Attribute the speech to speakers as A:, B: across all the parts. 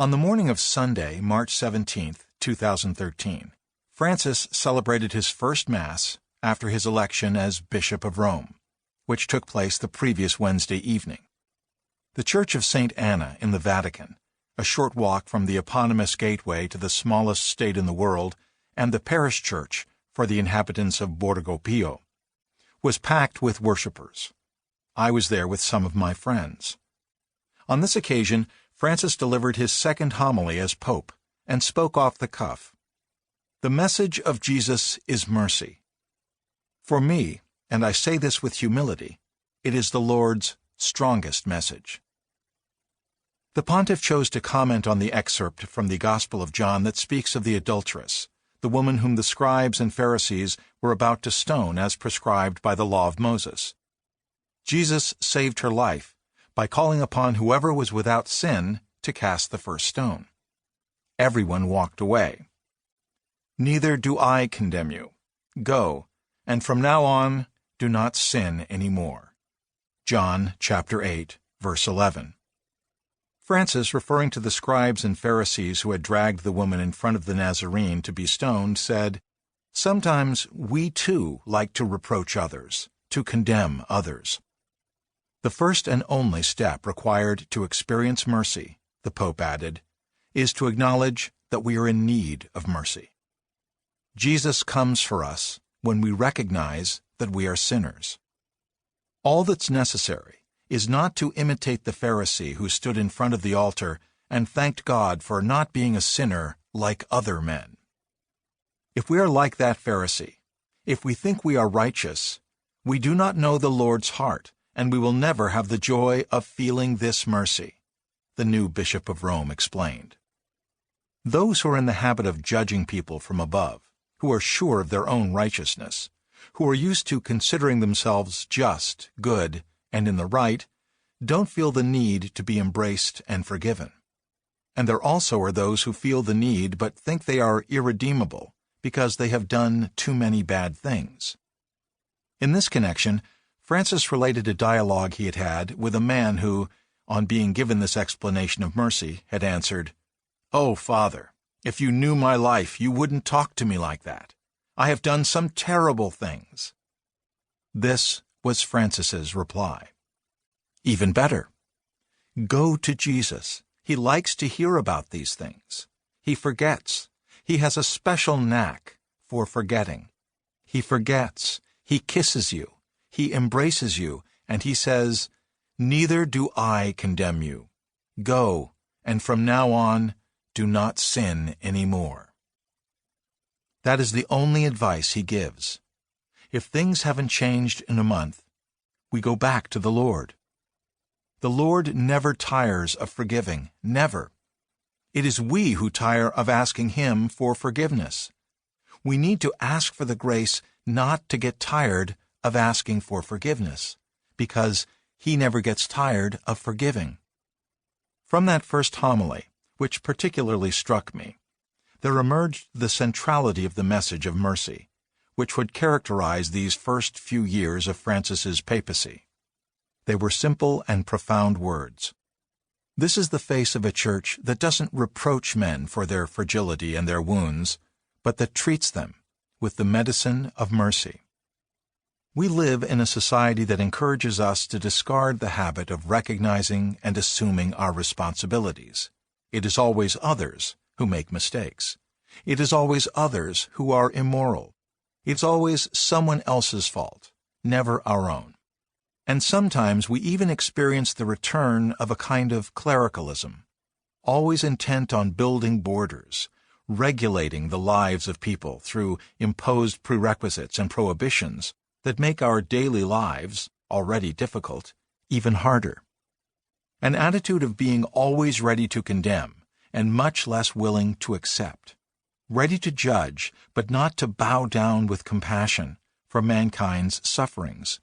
A: On the morning of Sunday, March 17, 2013, Francis celebrated his first Mass after his election as Bishop of Rome, which took place the previous Wednesday evening. The Church of St. Anna in the Vatican, a short walk from the eponymous gateway to the smallest state in the world, and the parish church for the inhabitants of Borgo Pio, was packed with worshippers. I was there with some of my friends. On this occasion, Francis delivered his second homily as Pope and spoke off the cuff. The message of Jesus is mercy. For me, and I say this with humility, it is the Lord's strongest message. The pontiff chose to comment on the excerpt from the Gospel of John that speaks of the adulteress, the woman whom the scribes and Pharisees were about to stone as prescribed by the law of Moses. Jesus saved her life by calling upon whoever was without sin to cast the first stone. Everyone walked away. "Neither do I condemn you. Go, and from now on do not sin any more." John chapter 8, verse 11. Francis, referring to the scribes and Pharisees who had dragged the woman in front of the Nazarene to be stoned, said, "Sometimes we too like to reproach others, to condemn others." The first and only step required to experience mercy, the Pope added, is to acknowledge that we are in need of mercy. Jesus comes for us when we recognize that we are sinners. All that's necessary is not to imitate the Pharisee who stood in front of the altar and thanked God for not being a sinner like other men. If we are like that Pharisee, if we think we are righteous, we do not know the Lord's heart, and we will never have the joy of feeling this mercy, the new Bishop of Rome explained. Those who are in the habit of judging people from above, who are sure of their own righteousness, who are used to considering themselves just, good, and in the right, don't feel the need to be embraced and forgiven. And there also are those who feel the need but think they are irredeemable because they have done too many bad things. In this connection, Francis related a dialogue he had had with a man who, on being given this explanation of mercy, had answered, "Oh, Father, if you knew my life, you wouldn't talk to me like that. I have done some terrible things." This was Francis's reply. Even better. Go to Jesus. He likes to hear about these things. He forgets. He has a special knack for forgetting. He forgets. He kisses you. He embraces you, and he says, "Neither do I condemn you. Go, and from now on, do not sin any more." That is the only advice he gives. If things haven't changed in a month, we go back to the Lord. The Lord never tires of forgiving, never. It is we who tire of asking Him for forgiveness. We need to ask for the grace not to get tired of asking for forgiveness, because He never gets tired of forgiving. From that first homily, which particularly struck me, there emerged the centrality of the message of mercy, which would characterize these first few years of Francis's papacy. They were simple and profound words. This is the face of a church that doesn't reproach men for their fragility and their wounds, but that treats them with the medicine of mercy. We live in a society that encourages us to discard the habit of recognizing and assuming our responsibilities. It is always others who make mistakes. It is always others who are immoral. It's always someone else's fault, never our own. And sometimes we even experience the return of a kind of clericalism, always intent on building borders, regulating the lives of people through imposed prerequisites and prohibitions that make our daily lives, already difficult, even harder. An attitude of being always ready to condemn and much less willing to accept, ready to judge but not to bow down with compassion for mankind's sufferings.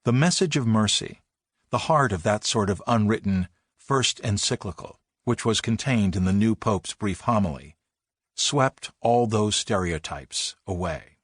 A: The message of mercy, the heart of that sort of unwritten first encyclical, which was contained in the new Pope's brief homily, swept all those stereotypes away.